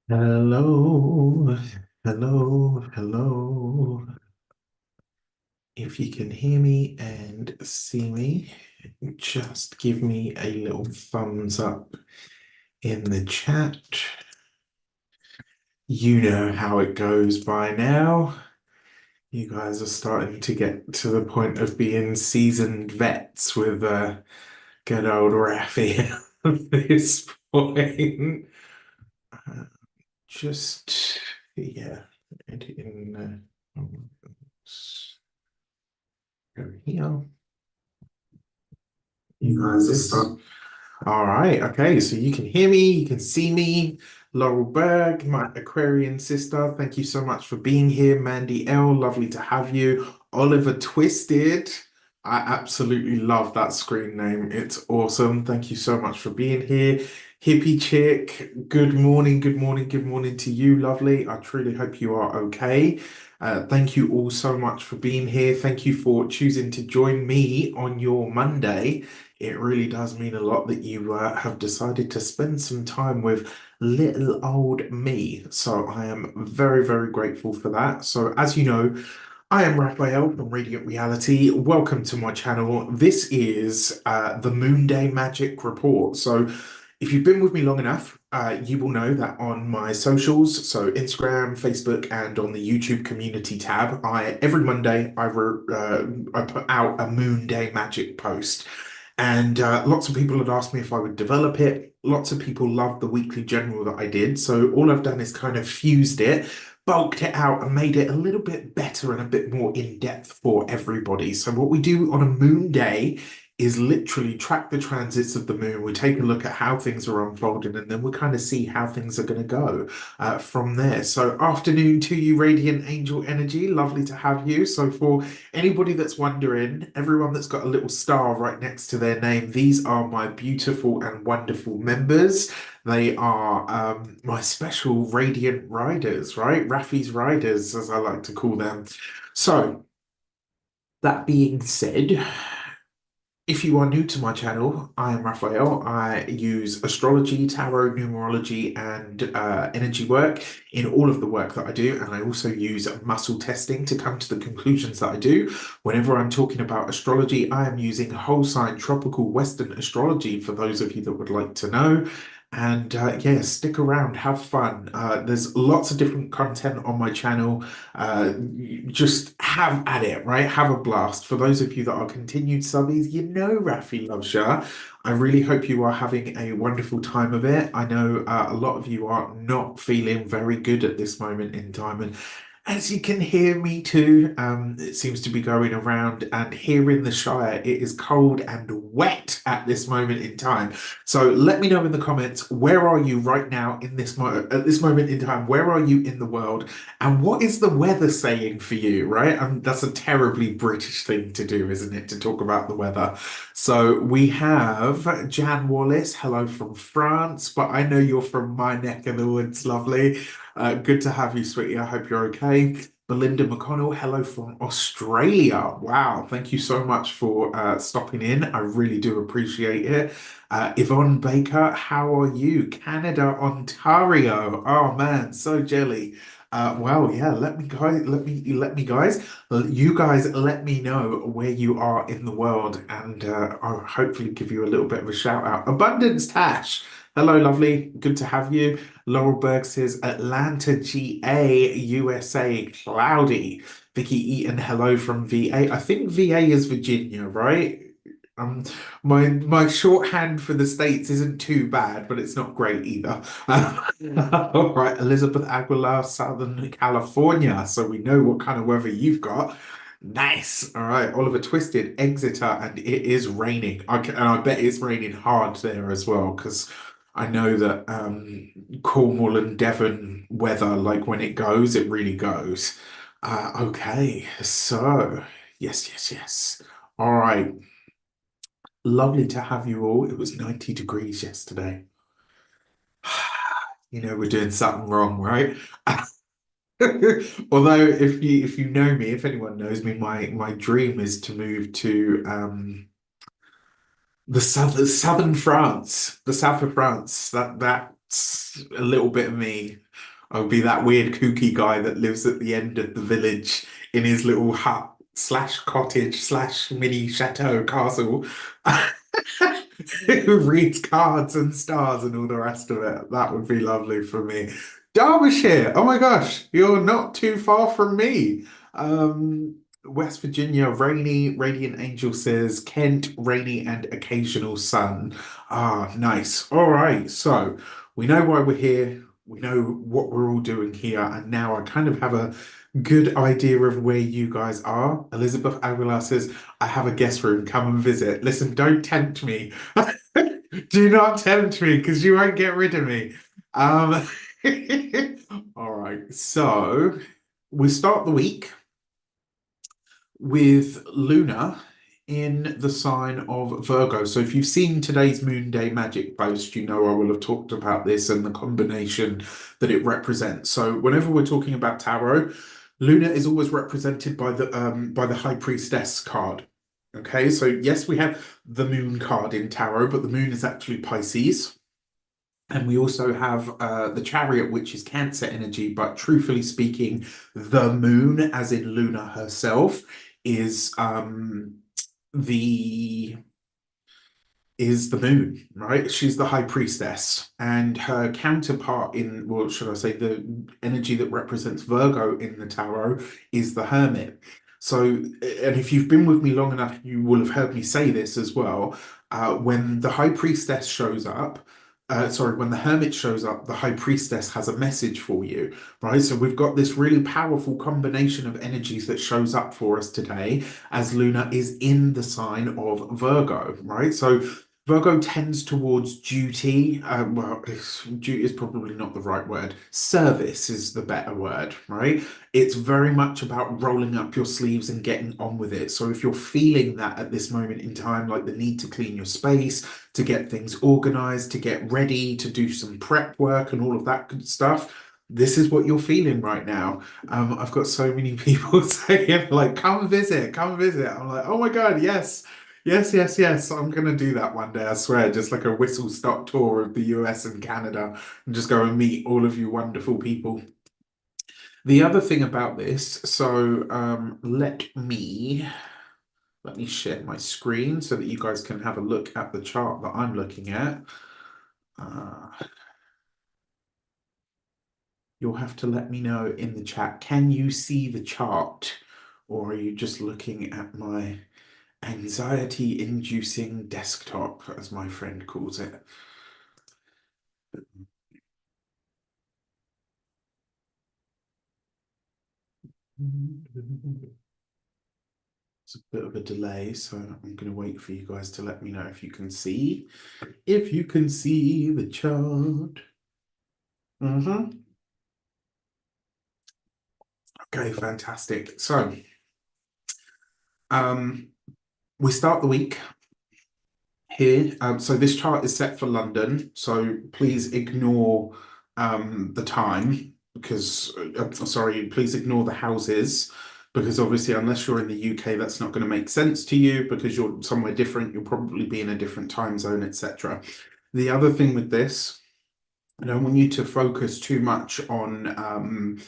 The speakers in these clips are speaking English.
Hello, hello, hello. If you can hear me and see me, just give me a little thumbs up in the chat. You know how it goes by now. You guys are starting to get to the point of being seasoned vets with good old Rafi at this point. Uh, just, yeah, edit in over here. You guys are start. All right. Okay. So you can hear me, you can see me. Laurel Berg, my Aquarian sister. Thank you so much for being here. Mandy L, lovely to have you. Oliver Twisted. I absolutely love that screen name. It's awesome. Thank you so much for being here. Hippie Chick, good morning, good morning, good morning to you, lovely. I truly hope you are okay. Thank you all so much for being here. Thank you for choosing to join me on your Monday. It really does mean a lot that you have decided to spend some time with little old me. So I am very, very grateful for that. So as you know, I am Raphael from Radiant Reality. Welcome to my channel. This is the Moonday Magic Report. So if you've been with me long enough, you will know that on my socials, so Instagram, Facebook, and on the YouTube community tab, every Monday I put out a Moonday Magic post. And lots of people had asked me if I would develop it. Lots of people loved the weekly general that I did. So all I've done is kind of fused it, bulked it out, and made it a little bit better and a bit more in depth for everybody. So what we do on a moon day is literally track the transits of the moon. We take a look at how things are unfolding, and then we kind of see how things are going to go from there. So afternoon to you, Radiant Angel Energy. Lovely to have you. So for anybody that's wondering, everyone that's got a little star right next to their name, these are my beautiful and wonderful members. They are my special Radiant Riders, right? Rafi's Riders, as I like to call them. So, that being said, if you are new to my channel, I am Raphael. I use astrology, tarot, numerology, and energy work in all of the work that I do. And I also use muscle testing to come to the conclusions that I do. Whenever I'm talking about astrology, I am using whole sign tropical Western astrology for those of you that would like to know. And yeah, stick around, have fun. There's lots of different content on my channel. Just have at it, right? Have a blast. For those of you that are continued subbies, you know Rafi loves ya. I really hope you are having a wonderful time of it. I know a lot of you are not feeling very good at this moment in time, and as you can hear me too, it seems to be going around, and here in the Shire, it is cold and wet at this moment in time. So let me know in the comments, where are you right now in this at this moment in time? Where are you in the world? And what is the weather saying for you, right? That's a terribly British thing to do, isn't it? To talk about the weather. So we have Jan Wallace, hello from France, but I know you're from my neck of the woods, lovely. Good to have you, sweetie. I hope you're okay. Belinda McConnell, hello from Australia. Wow, thank you so much for stopping in. I really do appreciate it. Yvonne Baker, how are you? Canada, Ontario. Oh man, so jelly. Well, yeah, you guys let me know where you are in the world, and I'll hopefully give you a little bit of a shout out. Abundance Tash, hello, lovely, good to have you. Laurel Berg says Atlanta, GA, USA, cloudy. Vicky Eaton, hello from VA. I think VA is Virginia, right? Um, my shorthand for the states isn't too bad, but it's not great either. All right, Elizabeth Aguilar, Southern California. So we know what kind of weather you've got. Nice. All right, Oliver Twisted, Exeter, and it is raining. And I bet it's raining hard there as well, because I know that Cornwall and Devon weather, like when it goes, it really goes. Okay, so yes, yes, yes. All right. Lovely to have you all. It was 90 degrees yesterday. You know we're doing something wrong, right? Although if you know me, if anyone knows me, my dream is to move to the southern France, the south of France. That's a little bit of me. I'll be that weird kooky guy that lives at the end of the village in his little hut slash cottage slash mini chateau castle. Who reads cards and stars and all the rest of it. That would be lovely for me. Derbyshire. Oh my gosh, you're not too far from me. West Virginia, rainy, Radiant Angel says Kent, rainy and occasional sun. Ah, nice. All right, so we know why we're here. We know what we're all doing here, and now I kind of have a good idea of where you guys are. Elizabeth Aguilar says, I have a guest room, come and visit. Listen, don't tempt me. Do not tempt me because you won't get rid of me. Um, all right, so we start the week with Lunar in the sign of Virgo. So if you've seen today's Moonday Magic post, you know I will have talked about this and the combination that it represents. So whenever we're talking about tarot, Luna is always represented by the High Priestess card. Okay, so yes, we have the Moon card in tarot, but the Moon is actually Pisces. And we also have the Chariot, which is Cancer energy, but truthfully speaking, the Moon, as in Luna herself, is the the moon, right? She's the high priestess, and her counterpart in, well, should I say, the energy that represents Virgo in the tarot is the hermit. So, and if you've been with me long enough, you will have heard me say this as well. When the high priestess shows up, sorry, when the hermit shows up, the high priestess has a message for you, right? So we've got this really powerful combination of energies that shows up for us today as Luna is in the sign of Virgo, right? So Virgo tends towards duty. Duty is probably not the right word. Service is the better word, right? It's very much about rolling up your sleeves and getting on with it. So if you're feeling that at this moment in time, like the need to clean your space, to get things organized, to get ready, to do some prep work and all of that good stuff, this is what you're feeling right now. I've got so many people saying, like, come visit, come visit. I'm like, oh my God, yes. Yes, yes, yes. I'm gonna do that one day, I swear. Just like a whistle stop tour of the US and Canada and just go and meet all of you wonderful people. The other thing about this, so let me share my screen so that you guys can have a look at the chart that I'm looking at. Uh, you'll have to let me know in the chat. Can you see the chart, or are you just looking at my anxiety-inducing desktop, as my friend calls it? It's a bit of a delay, so I'm going to wait for you guys to let me know if you can see. If you can see the chart. Okay, fantastic. So, um, we start the week here. So this chart is set for London, so please ignore the time because, sorry, please ignore the houses because obviously, unless you're in the UK, that's not going to make sense to you because you're somewhere different. You'll probably be in a different time zone, etc. The other thing with this, I don't want you to focus too much on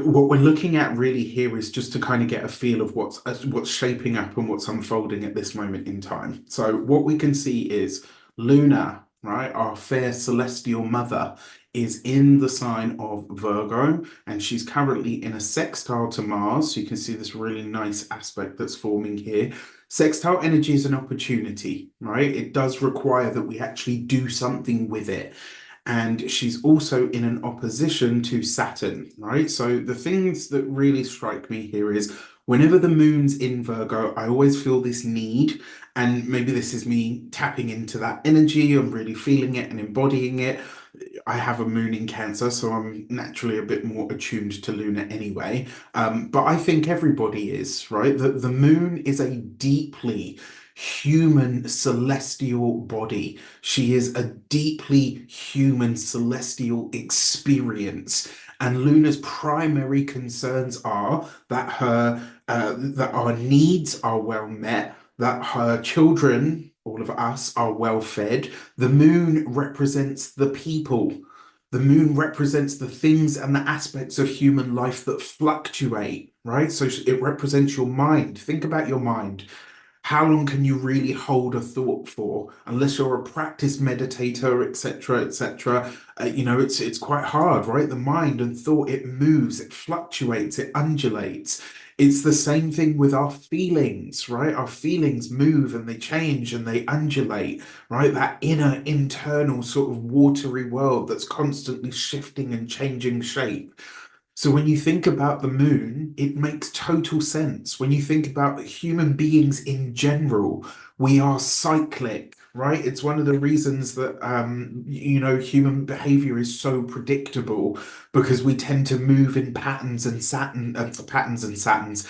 what we're looking at really here is just to kind of get a feel of what's shaping up and what's unfolding at this moment in time. So what we can see is Luna, right, our fair celestial mother, is in the sign of Virgo, and she's currently in a sextile to Mars. So you can see this really nice aspect that's forming here. Sextile energy is an opportunity, right? It does require that we actually do something with it, and she's also in an opposition to Saturn, right? So the things that really strike me here is whenever the moon's in Virgo, I always feel this need, and maybe this is me tapping into that energy. I'm really feeling it and embodying it. I have a moon in Cancer, so I'm naturally a bit more attuned to Luna anyway. But I think everybody is, right? The moon is a deeply human celestial body. She is a deeply human celestial experience. And Luna's primary concerns are that our needs are well met, that her children, all of us, are well fed. The moon represents the people. The moon represents the things and the aspects of human life that fluctuate, right? So it represents your mind. Think about your mind. How long can you really hold a thought for? Unless you're a practice meditator, etc., etc. It's quite hard, right? The mind and thought, it moves, it fluctuates, it undulates. It's the same thing with our feelings, right? Our feelings move and they change and they undulate, right? That inner, internal sort of watery world that's constantly shifting and changing shape. So when you think about the moon, it makes total sense. When you think about human beings in general, we are cyclic, right? It's one of the reasons that human behavior is so predictable because we tend to move in patterns and satins.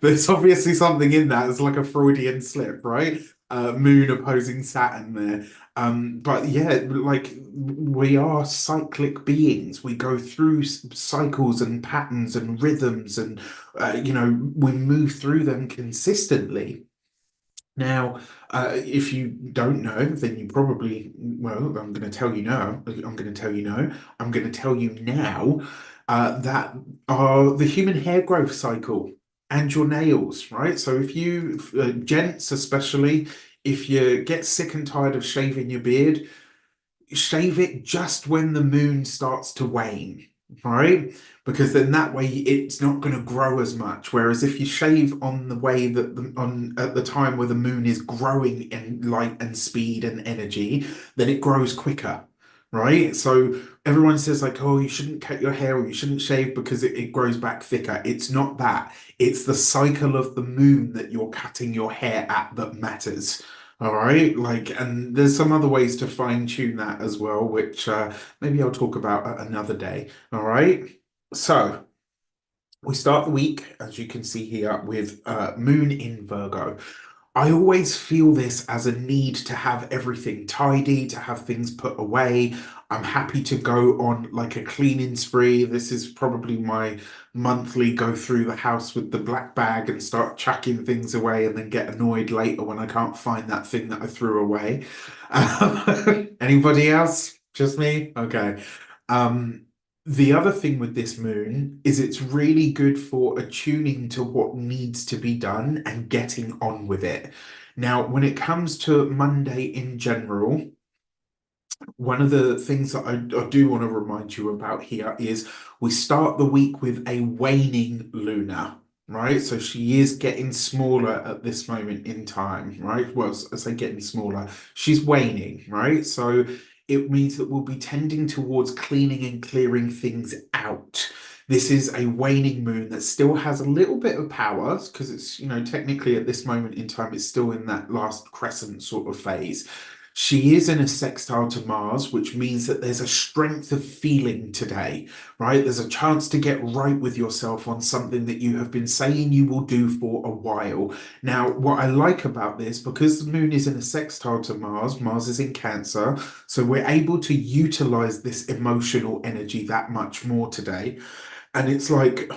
There's obviously something in that. It's like a Freudian slip, right? Moon opposing Saturn there. But yeah, like we are cyclic beings. We go through cycles and patterns and rhythms, and we move through them consistently. Now, if you don't know, then you probably, well, I'm going to tell you now. I'm going to tell you no. I'm going to tell you now that are the human hair growth cycle and your nails, right? So if you, gents especially, if you get sick and tired of shaving your beard, shave it just when the moon starts to wane, right? Because then that way it's not going to grow as much. Whereas if you shave on the way that on at the time where the moon is growing in light and speed and energy, then it grows quicker. Right. So everyone says like, oh, you shouldn't cut your hair or you shouldn't shave because it grows back thicker. It's not that. It's the cycle of the moon that you're cutting your hair at that matters. All right, and there's some other ways to fine tune that as well, which maybe I'll talk about at another day. All right, so we start the week, as you can see here, with Moon in Virgo. I always feel this as a need to have everything tidy, to have things put away. I'm happy to go on like a cleaning spree. This is probably my monthly go through the house with the black bag and start chucking things away and then get annoyed later when I can't find that thing that I threw away. Anybody else? Just me? Okay. Um, the other thing with this moon is it's really good for attuning to what needs to be done and getting on with it. Now, when it comes to Monday in general, one of the things that I do want to remind you about here is we start the week with a waning Luna, right? So she is getting smaller at this moment in time, right? Well, I say getting smaller, she's waning, right? So it means that we'll be tending towards cleaning and clearing things out. This is a waning moon that still has a little bit of power because it's, technically at this moment in time, it's still in that last crescent sort of phase. She is in a sextile to Mars, which means that there's a strength of feeling today, right? There's a chance to get right with yourself on something that you have been saying you will do for a while. Now, what I like about this, because the moon is in a sextile to Mars, Mars is in Cancer, so we're able to utilize this emotional energy that much more today. And it's like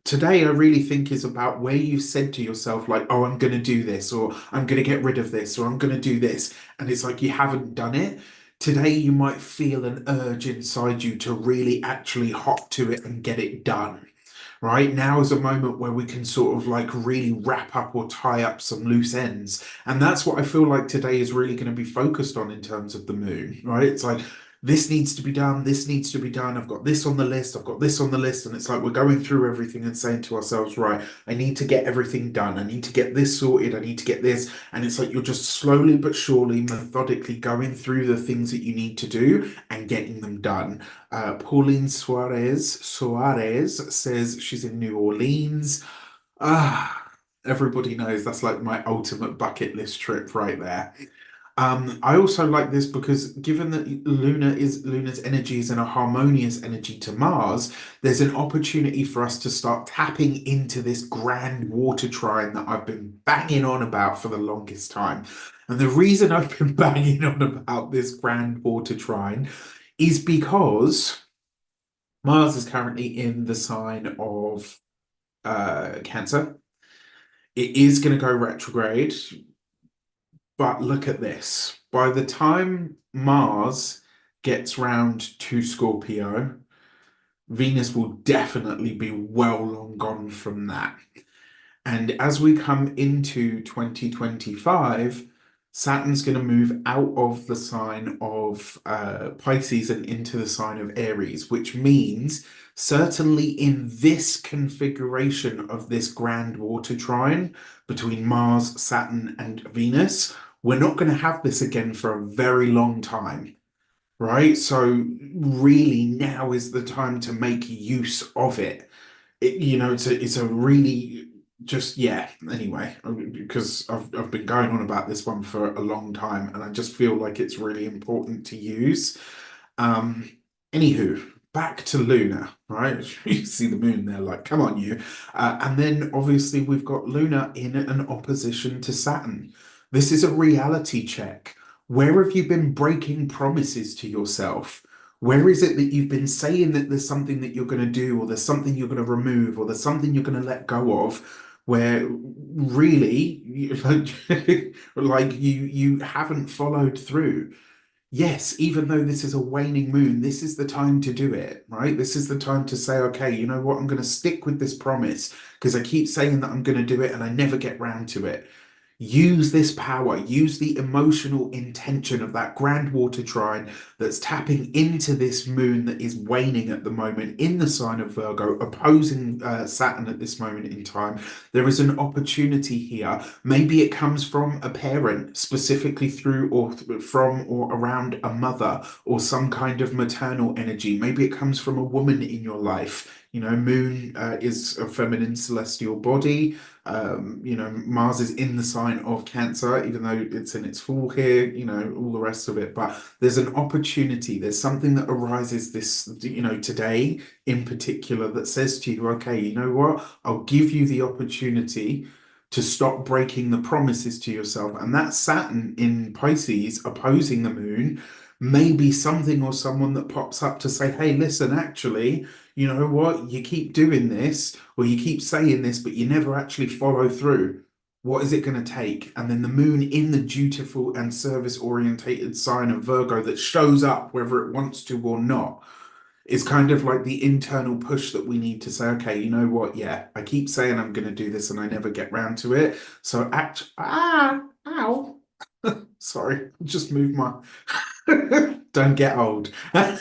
today, I really think is about where you said to yourself, like, oh, I'm going to do this, or I'm going to get rid of this, or I'm going to do this. And it's like you haven't done it. Today, you might feel an urge inside you to really actually hop to it and get it done. Right now is a moment where we can sort of like really wrap up or tie up some loose ends. And that's what I feel like today is really going to be focused on in terms of the moon, right? It's like, this needs to be done, this needs to be done. I've got this on the list, I've got this on the list. And it's like we're going through everything and saying to ourselves, right, I need to get everything done. I need to get this sorted. I need to get this. And it's like you're just slowly but surely, methodically going through the things that you need to do and getting them done. Pauline Suarez says she's in New Orleans. Ah, everybody knows that's like my ultimate bucket list trip right there. I also like this because given that Luna's energy is in a harmonious energy to Mars, there's an opportunity for us to start tapping into this grand water trine that I've been banging on about for the longest time. And the reason I've been banging on about this grand water trine is because Mars is currently in the sign of Cancer. It is going to go retrograde. But look at this. By the time Mars gets round to Scorpio, Venus will definitely be well long gone from that. And as we come into 2025, Saturn's going to move out of the sign of Pisces and into the sign of Aries, which means certainly in this configuration of this grand water trine between Mars, Saturn, and Venus, we're not going to have this again for a very long time. Right? So, really, now is the time to make use of it. It's a really just yeah. Anyway, because I've been going on about this one for a long time, and I just feel like it's really important to use. Um, Anywho, back to Luna, right? You see the moon there, like, come on, you. And then obviously we've got Luna in an opposition to Saturn. This is a reality check. Where have you been breaking promises to yourself? Where is it that you've been saying that there's something that you're going to do, or there's something you're going to remove, or there's something you're going to let go of, where really, like you haven't followed through? Yes, even though this is a waning moon, this is the time to do it, right? This is the time to say, okay, you know what? I'm going to stick with this promise because I keep saying that I'm going to do it and I never get round to it. Use this power, use the emotional intention of that grand water trine that's tapping into this moon that is waning at the moment in the sign of Virgo, opposing Saturn at this moment in time. There is an opportunity here. Maybe it comes from a parent, specifically through or from or around a mother or some kind of maternal energy. Maybe it comes from a woman in your life. Moon is a feminine celestial body. Mars is in the sign of Cancer, even though it's in its fall here, all the rest of it. But there's an opportunity, there's something that arises today in particular that says to you, okay, you know what? I'll give you the opportunity to stop breaking the promises to yourself. And that Saturn in Pisces opposing the moon may be something or someone that pops up to say, hey, listen, actually, you know what? You keep doing this or you keep saying this, but you never actually follow through. What is it going to take? And then the moon in the dutiful and service orientated sign of Virgo that shows up whether it wants to or not is kind of like the internal push that we need to say, okay, you know what? Yeah, I keep saying I'm going to do this and I never get round to it. So ow. Sorry, just moved my, don't get old. I'm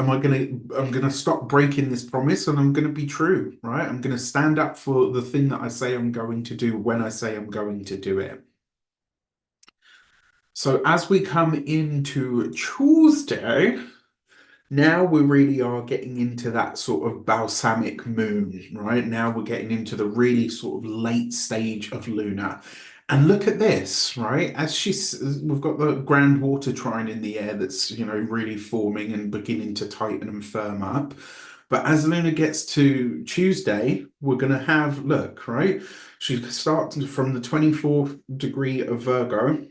gonna stop breaking this promise and I'm gonna be true, right? I'm gonna stand up for the thing that I say I'm going to do when I say I'm going to do it. So as we come into Tuesday, now we really are getting into that sort of balsamic moon, right? Now we're getting into the really sort of late stage of Luna. And look at this, right? We've got the grand water trine in the air that's, really forming and beginning to tighten and firm up. But as Luna gets to Tuesday, we're going to have, look, right? She starts from the 24th degree of Virgo.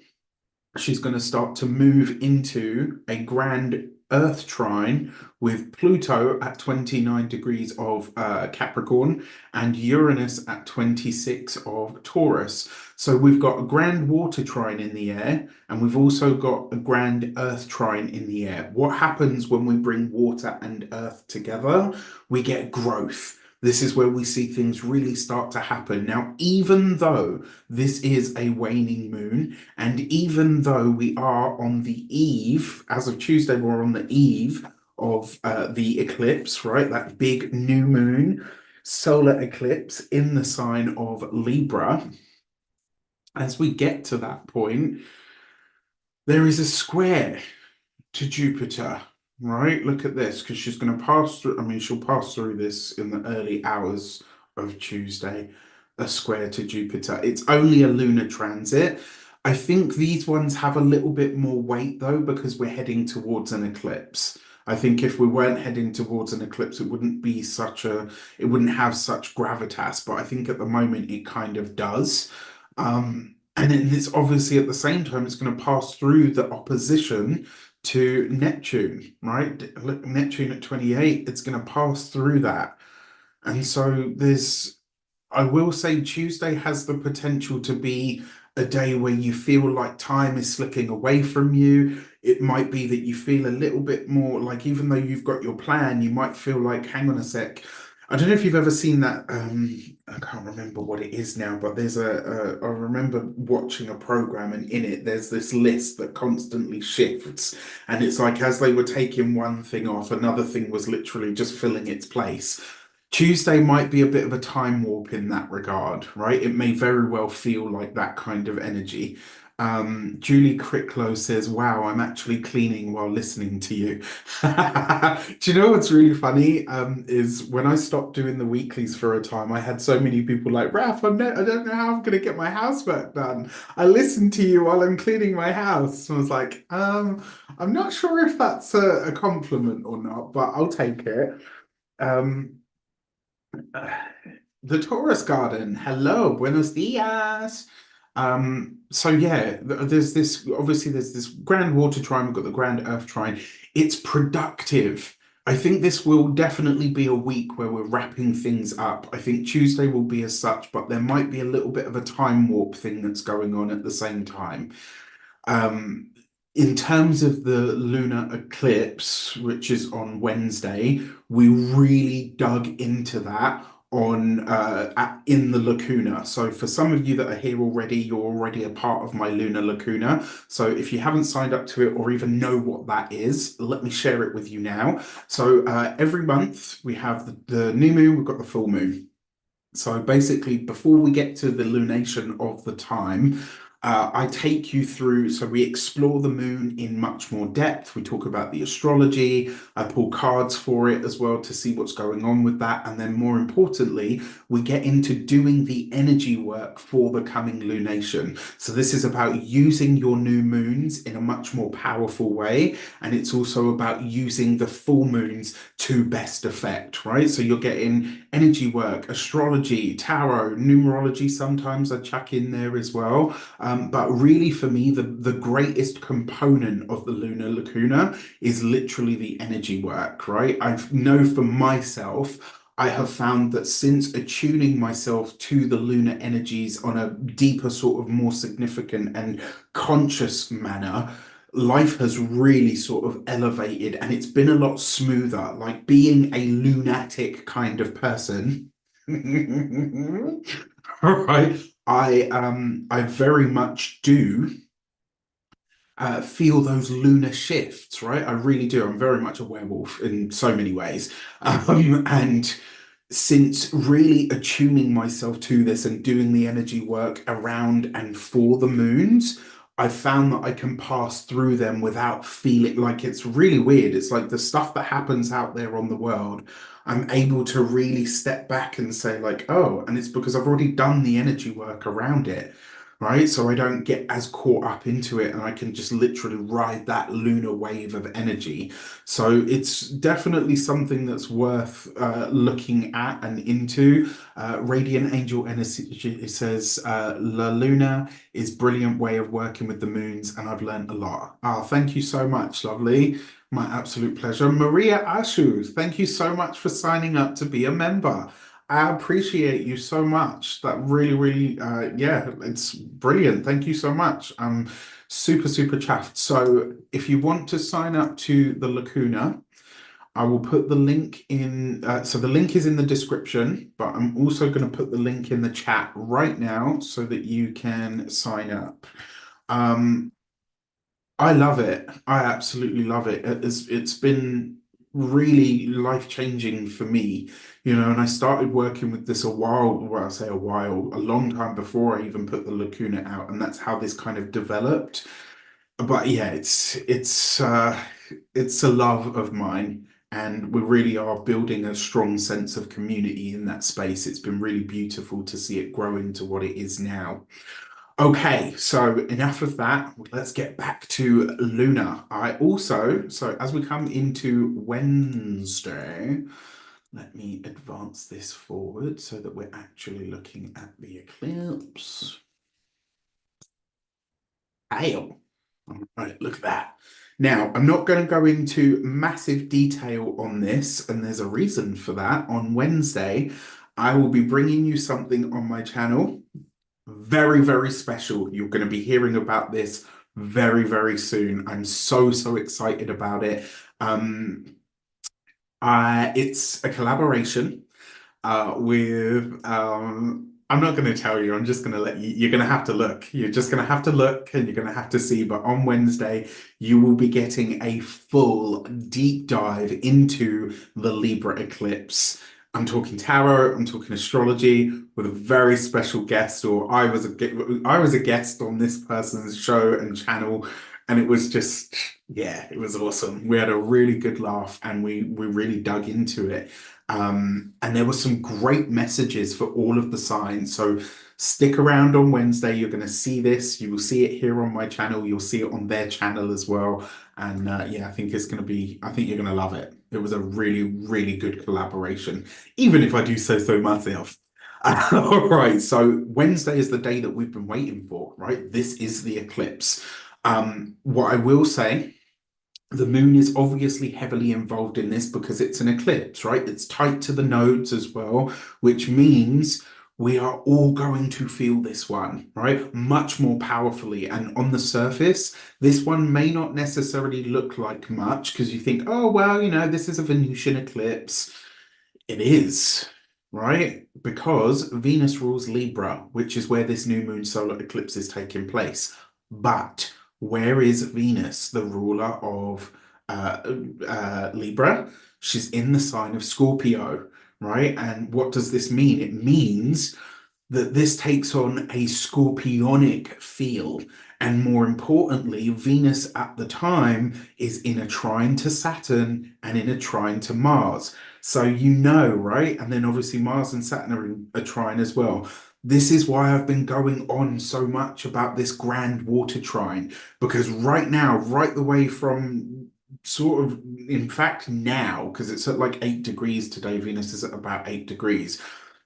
She's going to start to move into a grand Earth trine with Pluto at 29 degrees of Capricorn and Uranus at 26 of Taurus. So we've got a grand water trine in the air and we've also got a grand Earth trine in the air. What happens when we bring water and Earth together? We get growth. This is where we see things really start to happen. Now, even though this is a waning moon, and even though we are on the eve, as of Tuesday, we're on the eve of the eclipse, right? That big new moon solar eclipse in the sign of Libra. As we get to that point, there is a square to Jupiter, right? Look at this, because she's going to pass through, I mean, she'll pass through this in the early hours of Tuesday. a square to Jupiter. It's only a lunar transit. I think these ones have a little bit more weight though, because we're heading towards an eclipse. I think if we weren't heading towards an eclipse, it wouldn't have such gravitas, but I think at the moment it kind of does. And it's obviously at the same time, it's going to pass through the opposition to Neptune, right? Look, Neptune at 28, it's going to pass through that. And so I will say Tuesday has the potential to be a day where you feel like time is slipping away from you. It might be that you feel a little bit more like, even though you've got your plan, you might feel like, hang on a sec. I don't know if you've ever seen that. I can't remember what it is now, but I remember watching a program, and in it, there's this list that constantly shifts. And it's like as they were taking one thing off, another thing was literally just filling its place. Tuesday might be a bit of a time warp in that regard, right? It may very well feel like that kind of energy. Julie Cricklow says, "Wow, I'm actually cleaning while listening to you." Do you know what's really funny? Is when I stopped doing the weeklies for a time, I had so many people like, "Raf, I don't know how I'm going to get my housework done. I listen to you while I'm cleaning my house." And I was like, I'm not sure if that's a compliment or not, but I'll take it. Um, uh, the Taurus garden. Hello, buenos dias. So yeah, there's this grand water trine, we've got the grand earth trine. It's productive. I think this will definitely be a week where we're wrapping things up. I think Tuesday will be as such, but there might be a little bit of a time warp thing that's going on at the same time. Um, in terms of the lunar eclipse, which is on Wednesday, we really dug into that in the Lacuna. So for some of you that are here already, you're already a part of my lunar Lacuna. So if you haven't signed up to it or even know what that is, let me share it with you now. So every month we have the new moon, we've got the full moon. So basically, before we get to the lunation of the time, I take you through. So we explore the moon in much more depth. We talk about the astrology. I pull cards for it as well to see what's going on with that. And then, more importantly, we get into doing the energy work for the coming lunation. So this is about using your new moons in a much more powerful way. And it's also about using the full moons to best effect, right? So you're getting energy work, astrology, tarot, numerology. Sometimes I chuck in there as well. But really, for me, the greatest component of the lunar lacuna is literally the energy work, right? I know for myself. I have found that since attuning myself to the lunar energies on a deeper, sort of more significant and conscious manner, life has really sort of elevated and it's been a lot smoother. Like being a lunatic kind of person. All right. I very much do feel those lunar shifts, right? I really do. I'm very much a werewolf in so many ways. And since really attuning myself to this and doing the energy work around and for the moons, I've found that I can pass through them without feeling like it's really weird. It's like the stuff that happens out there on the world. I'm able to really step back and say, like, oh, and it's because I've already done the energy work around it, right? So I don't get as caught up into it and I can just literally ride that lunar wave of energy. So it's definitely something that's worth looking at and into. Radiant Angel Energy says, La Luna is brilliant way of working with the moons, and I've learned a lot. Ah, thank you so much, lovely. My absolute pleasure. Maria Ashu, thank you so much for signing up to be a member. I appreciate you so much. That really, really, yeah, it's brilliant. Thank you so much. I'm super, super chuffed. So if you want to sign up to the Lacuna, I will put the link in. So the link is in the description, but I'm also going to put the link in the chat right now so that you can sign up. Um, I love it. I absolutely love it. It's been really life-changing for me, and I started working with this a while, well, I say a while, a long time before I even put the Lacuna out, and that's how this kind of developed. But yeah, it's a love of mine. And we really are building a strong sense of community in that space. It's been really beautiful to see it grow into what it is now. Okay, so enough of that. Let's get back to Luna. So as we come into Wednesday, let me advance this forward so that we're actually looking at the eclipse. Hail. All right, look at that. Now, I'm not going to go into massive detail on this, and there's a reason for that. On Wednesday, I will be bringing you something on my channel very, very special. You're going to be hearing about this very, very soon. I'm so, so excited about it. Um, it's a collaboration with I'm not going to tell you. I'm just going to let you. You're going to have to look. You're just going to have to look, and you're going to have to see. But on Wednesday, you will be getting a full deep dive into the Libra eclipse. I'm talking tarot. I'm talking astrology with a very special guest. Or I was a guest on this person's show and channel, and it was just yeah, it was awesome. We had a really good laugh, and we really dug into it. And there were some great messages for all of the signs. So stick around on Wednesday. You're going to see this. You will see it here on my channel. You'll see it on their channel as well. And yeah, I think you're going to love it. It was a really, really good collaboration, even if I do say so myself. All right. So Wednesday is the day that we've been waiting for, right? This is the eclipse. What I will say, the moon is obviously heavily involved in this because it's an eclipse, right? It's tight to the nodes as well, which means we are all going to feel this one, right? Much more powerfully. And on the surface, this one may not necessarily look like much because you think, oh, well, this is a Venusian eclipse. It is, right? Because Venus rules Libra, which is where this new moon solar eclipse is taking place. But where is Venus, the ruler of uh, Libra? She's in the sign of Scorpio, right? And what does this mean? It means that this takes on a scorpionic feel. And more importantly, Venus at the time is in a trine to Saturn and in a trine to Mars. So right? And then obviously Mars and Saturn are in a trine as well. This is why I've been going on so much about this grand water trine, because right now, right the way from sort of, in fact, now, because it's at like 8 degrees today, Venus is at about 8 degrees.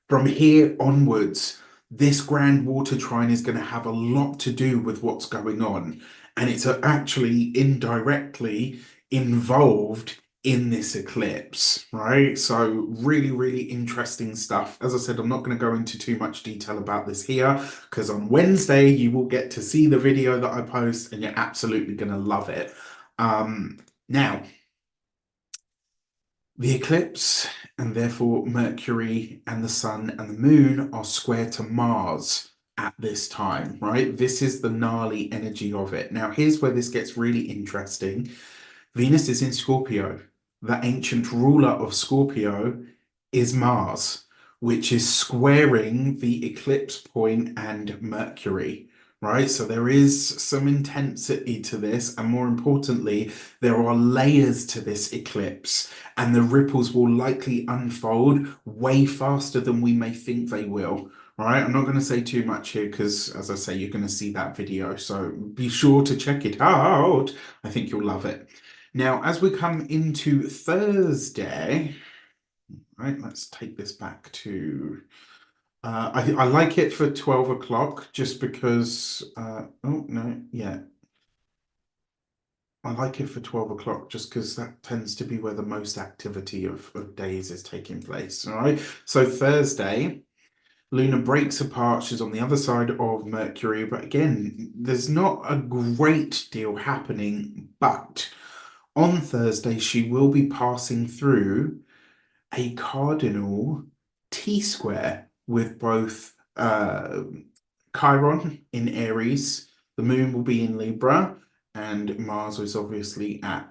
From here onwards, this grand water trine is going to have a lot to do with what's going on. And it's actually indirectly involved in this eclipse, right? So really, really interesting stuff. As I said, I'm not going to go into too much detail about this here because on Wednesday you will get to see the video that I post and you're absolutely going to love it. Now, the eclipse, and therefore Mercury and the Sun and the Moon, are square to Mars at this time, right? This is the gnarly energy of it. Now, here's where this gets really interesting. Venus is in Scorpio. The ancient ruler of Scorpio is Mars, which is squaring the eclipse point and Mercury, right? So there is some intensity to this, and more importantly, there are layers to this eclipse, and the ripples will likely unfold way faster than we may think they will. All right, I'm not going to say too much here because, as I say, you're going to see that video. So be sure to check it out. I think you'll love it. Now, as we come into Thursday, right, let's take this back to. I like it for 12 o'clock just because. Oh, no, yeah. I like it for 12 o'clock just because that tends to be where the most activity of days is taking place. All right. So Thursday, Luna breaks apart. She's on the other side of Mercury. But again, there's not a great deal happening. But on Thursday, she will be passing through a cardinal T-square with both Chiron in Aries, the moon will be in Libra, and Mars is obviously at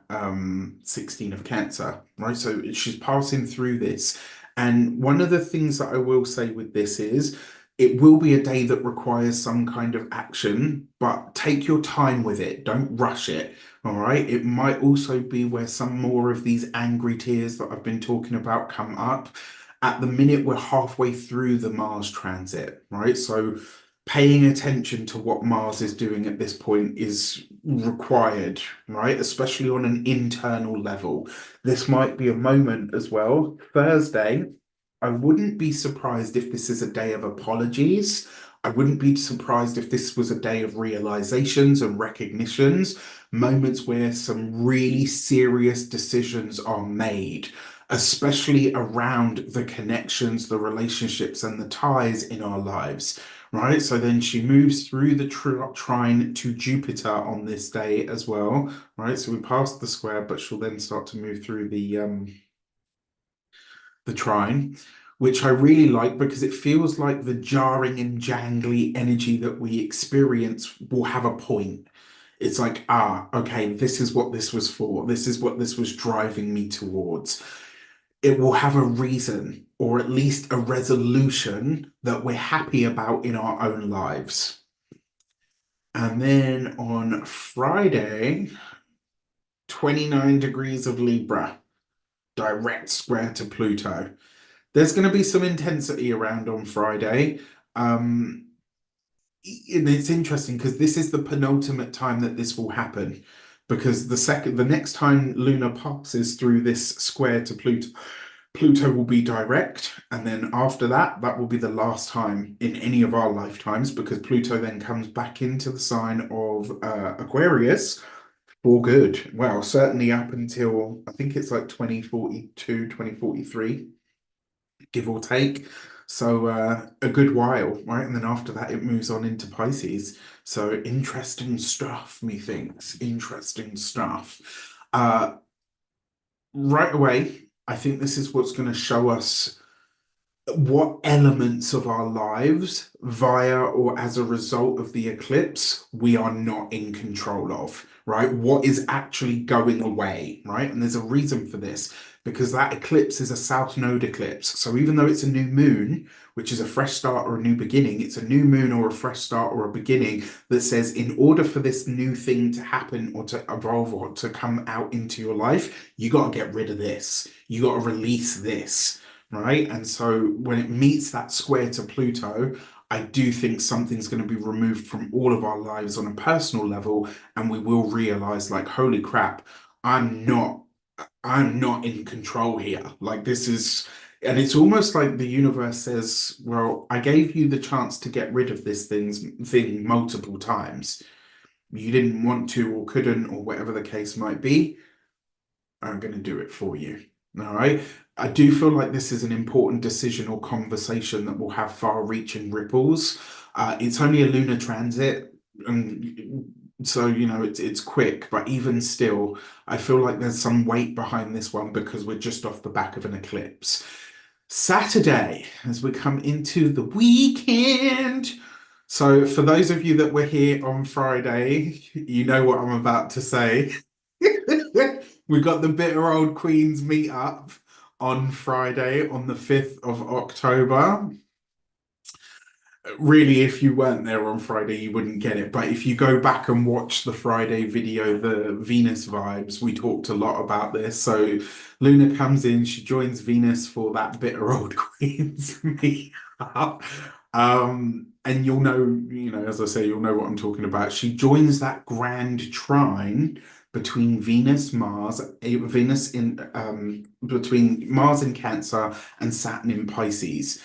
16 of Cancer, right? So she's passing through this. And one of the things that I will say with this is It will be a day that requires some kind of action, but take your time with it. Don't rush it. All right. It might also be where some more of these angry tears that I've been talking about come up. At the minute, we're halfway through the Mars transit, right? So paying attention to what Mars is doing at this point is required, right? Especially on an internal level. This might be a moment as well. Thursday. I wouldn't be surprised if this is a day of apologies. I wouldn't be surprised if this was a day of realizations and recognitions, moments where some really serious decisions are made, especially around the connections, the relationships, and the ties in our lives. Right, so then she moves through the trine to Jupiter on this day as well. Right, so we passed the square, but she'll then start to move through the trine, which I really like because it feels like the jarring and jangly energy that we experience will have a point. It's like, okay, this is what this was for. This is what this was driving me towards. It will have a reason or at least a resolution that we're happy about in our own lives. And then on Friday, 29 degrees of Libra, direct square to Pluto. There's going to be some intensity around on Friday. Um, and it's interesting because this is the penultimate time that this will happen. Because the next time Lunar passes through this square to Pluto, Pluto will be direct, and then after that, that will be the last time in any of our lifetimes because Pluto then comes back into the sign of Aquarius for good. Well, certainly up until I think it's like 2042, 2043, give or take. So a good while, right? And then after that, it moves on into Pisces. So interesting stuff, methinks. Interesting stuff. Uh, right away, I think this is what's going to show us what elements of our lives, via or as a result of the eclipse, we are not in control of, right? What is actually going away, right? And there's a reason for this because that eclipse is a South Node eclipse. So even though it's a new moon, which is a fresh start or a new beginning, it's a new moon or a fresh start or a beginning that says, in order for this new thing to happen or to evolve or to come out into your life, you got to get rid of this. You got to release this, right? And so when it meets that square to Pluto, I do think something's going to be removed from all of our lives on a personal level, and we will realize, like, holy crap, I'm not, I'm not in control here. Like this is, and it's almost like the universe says, well, I gave you the chance to get rid of this thing multiple times. You didn't want to or couldn't or whatever the case might be. I'm going to do it for you. All right. I do feel like this is an important decision or conversation that will have far-reaching ripples. It's only a lunar transit, and so it's quick, but even still, I feel like there's some weight behind this one because we're just off the back of an eclipse. Saturday, as we come into the weekend. So, for those of you that were here on Friday, you know what I'm about to say. We got the Bitter Old Queens meet up on Friday on the 5th of October. Really, if you weren't there on Friday, you wouldn't get it. But if you go back and watch the Friday video, the Venus vibes, we talked a lot about this. So Luna comes in, she joins Venus for that Bitter Old Queens meet up. And you'll know, as I say, you'll know what I'm talking about. She joins that grand trine between Venus in between Mars in Cancer and Saturn in Pisces.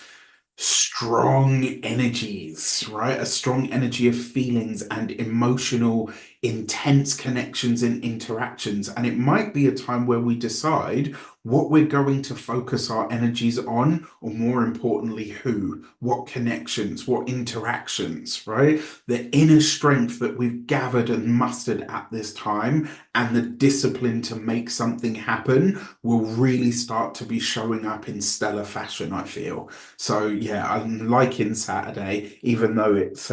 Strong energies, right? A strong energy of feelings and emotional, intense connections and interactions. And it might be a time where we decide what we're going to focus our energies on, or more importantly, who, what connections, what interactions, right? The inner strength that we've gathered and mustered at this time and the discipline to make something happen will really start to be showing up in stellar fashion, I feel. So yeah, I'm liking Saturday, even though it's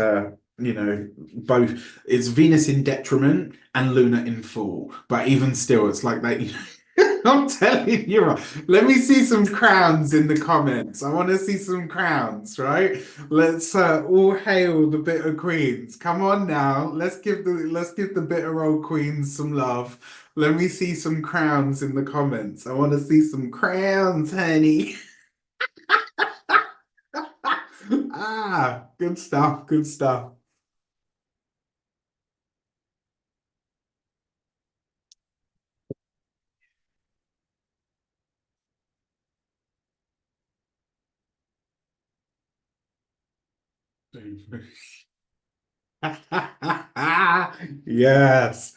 both it's Venus in detriment and Luna in full. But even still, it's like that. I'm telling you, right. Let me see some crowns in the comments. I want to see some crowns, right? Let's all hail the bitter queens. Come on now. Let's give the bitter old queens some love. Let me see some crowns in the comments. I want to see some crowns, honey. Ah, good stuff, good stuff. Yes.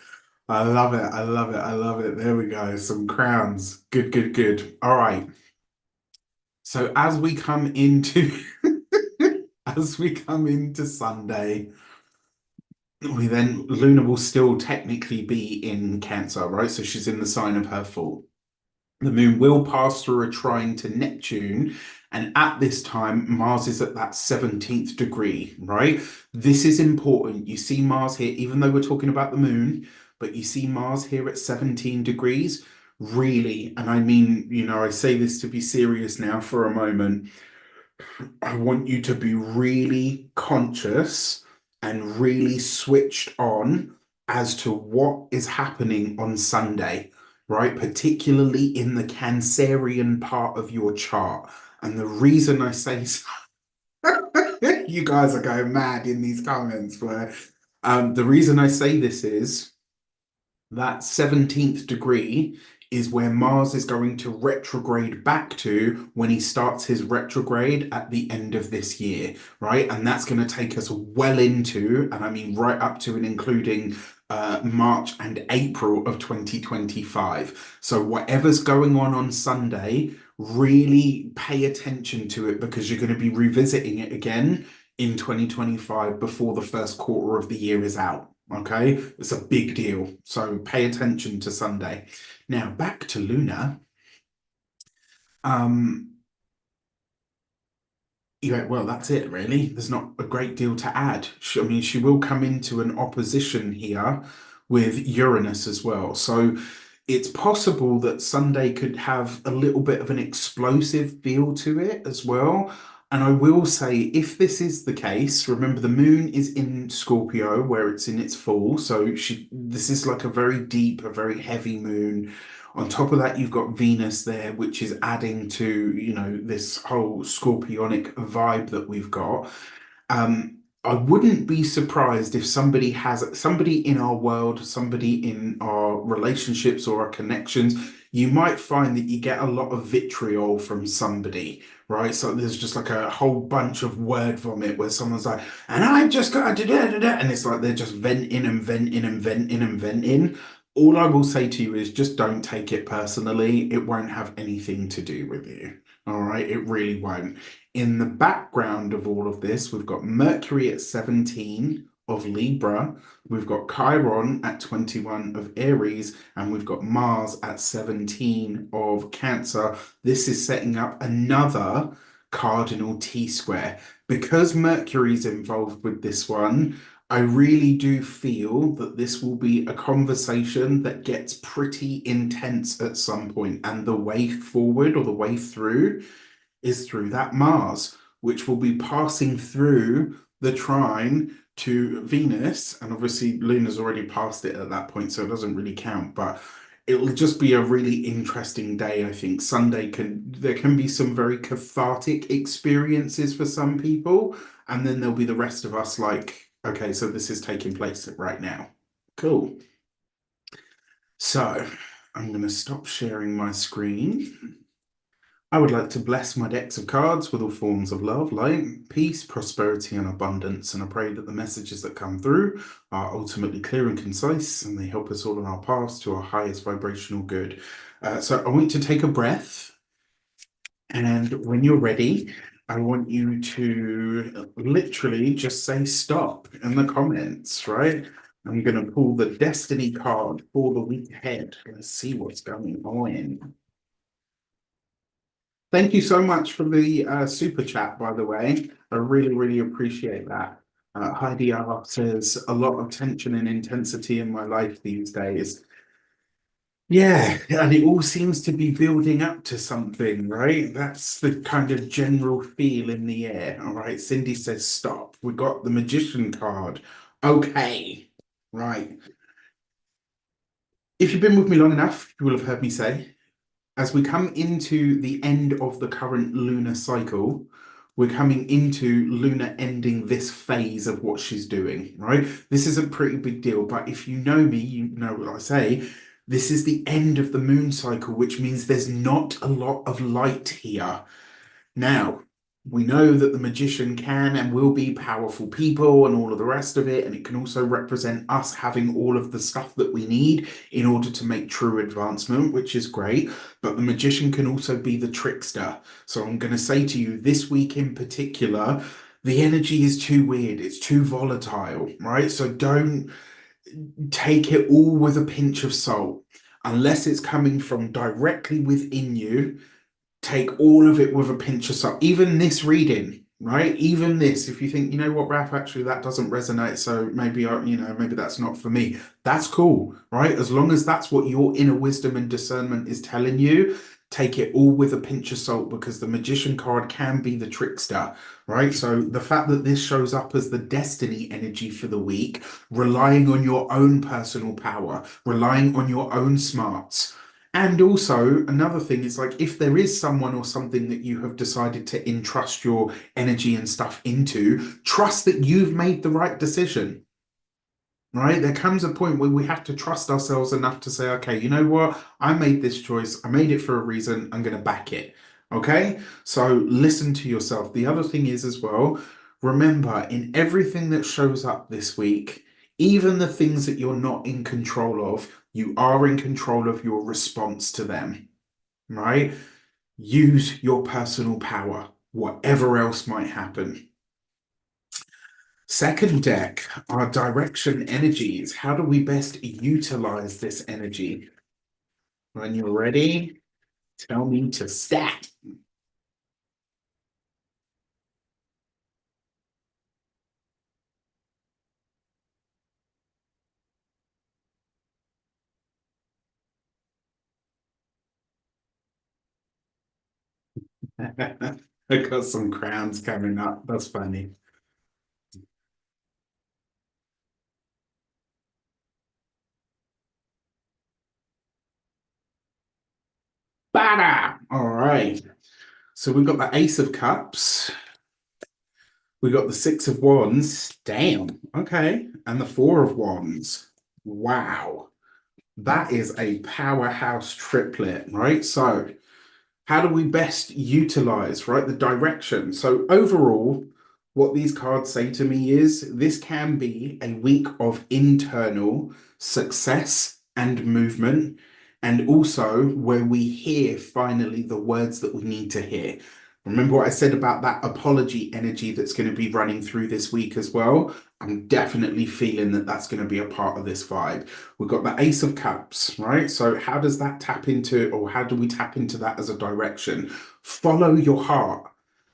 I love it. I love it. I love it. There we go. Some crowns. Good, good, good. All right. So as we come into as we come into Sunday, we then Luna will still technically be in Cancer, right? So she's in the sign of her fall. The moon will pass through a trine to Neptune, and at this time, Mars is at that 17th degree, right? This is important. You see Mars here, even though we're talking about the moon, but you see Mars here at 17 degrees. Really, and I mean, I say this to be serious now for a moment. I want you to be really conscious and really switched on as to what is happening on Sunday, right? Particularly in the Cancerian part of your chart. And the reason I say so, you guys are going mad in these comments, where the reason I say this is that 17th degree is where Mars is going to retrograde back to when he starts his retrograde at the end of this year, right? And that's going to take us well into, and I mean right up to and including March and April of 2025. So whatever's going on Sunday, really pay attention to it because you're going to be revisiting it again in 2025 before the first quarter of the year is out. Okay, it's a big deal. So pay attention to Sunday. Now back to Luna. Um, yeah, well, that's it, really. There's not a great deal to add. I mean, she will come into an opposition here with Uranus as well. So it's possible that Sunday could have a little bit of an explosive feel to it as well. And I will say, if this is the case, remember the moon is in Scorpio where it's in its fall. So this is like a very deep, a very heavy moon. On top of that, you've got Venus there, which is adding to, this whole scorpionic vibe that we've got. I wouldn't be surprised if somebody in our world, somebody in our relationships or our connections, you might find that you get a lot of vitriol from somebody, right? So there's just like a whole bunch of word vomit where someone's like, and I've just got to da da da, and it's like they're just venting and venting and venting and venting. All I will say to you is just don't take it personally. It won't have anything to do with you. All right, it really won't. In the background of all of this, we've got Mercury at 17 of Libra, we've got Chiron at 21 of Aries, and we've got Mars at 17 of Cancer. This is setting up another cardinal T-square. Because Mercury's involved with this one, I really do feel that this will be a conversation that gets pretty intense at some point, and the way forward or the way through is through that Mars, which will be passing through the trine to Venus. And obviously, Luna's already passed it at that point, so it doesn't really count. But it'll just be a really interesting day, I think. There can be some very cathartic experiences for some people, and then there'll be the rest of us like, okay, so this is taking place right now. Cool. So I'm going to stop sharing my screen. I would like to bless my decks of cards with all forms of love, light, peace, prosperity, and abundance. And I pray that the messages that come through are ultimately clear and concise, and they help us all on our paths to our highest vibrational good. So I want you to take a breath, and when you're ready, I want you to literally just say stop in the comments, right? I'm going to pull the destiny card for the week ahead. Let's see what's going on. Thank you so much for the super chat, by the way. I really, really appreciate that. Heidi R says, a lot of tension and intensity in my life these days. Yeah, and it all seems to be building up to something, right? That's the kind of general feel in the air. All right, Cindy says stop. We got the magician card. Okay, right. If you've been with me long enough, you will have heard me say, as we come into the end of the current lunar cycle, we're coming into Luna ending this phase of what she's doing, right? This is a pretty big deal, but if you know me, you know what I say. This is the end of the moon cycle, which means there's not a lot of light here. Now, we know that the magician can and will be powerful people and all of the rest of it, and it can also represent us having all of the stuff that we need in order to make true advancement, which is great. But the magician can also be the trickster. So I'm going to say to you this week in particular, the energy is too weird, it's too volatile, right? So don't take it all with a pinch of salt. Unless it's coming from directly within you, take all of it with a pinch of salt. Even this reading, right? Even this, if you think, you know what, Raf, actually that doesn't resonate, so maybe maybe that's not for me. That's cool, right? As long as that's what your inner wisdom and discernment is telling you, take it all with a pinch of salt because the magician card can be the trickster, right? So the fact that this shows up as the destiny energy for the week, relying on your own personal power, relying on your own smarts. And also, another thing is like if there is someone or something that you have decided to entrust your energy and stuff into, trust that you've made the right decision, right? There comes a point where we have to trust ourselves enough to say, okay, you know what? I made this choice. I made it for a reason. I'm going to back it. Okay? So listen to yourself. The other thing is as well, remember in everything that shows up this week, even the things that you're not in control of, you are in control of your response to them, right? Use your personal power, whatever else might happen. Second deck are direction energies. How do we best utilize this energy? When you're ready, tell me to stat. I got some crowns coming up. That's funny. Bada! All right. So we've got the Ace of Cups. We got the Six of Wands. Damn. Okay. And the Four of Wands. Wow. That is a powerhouse triplet, right? So how do we best utilize, right, the direction? So overall, what these cards say to me is this can be a week of internal success and movement, and also where we hear finally the words that we need to hear. Remember what I said about that apology energy that's going to be running through this week as well? I'm definitely feeling that that's going to be a part of this vibe. We've got the Ace of Cups, right? So how does that tap into, or how do we tap into that as a direction? Follow your heart.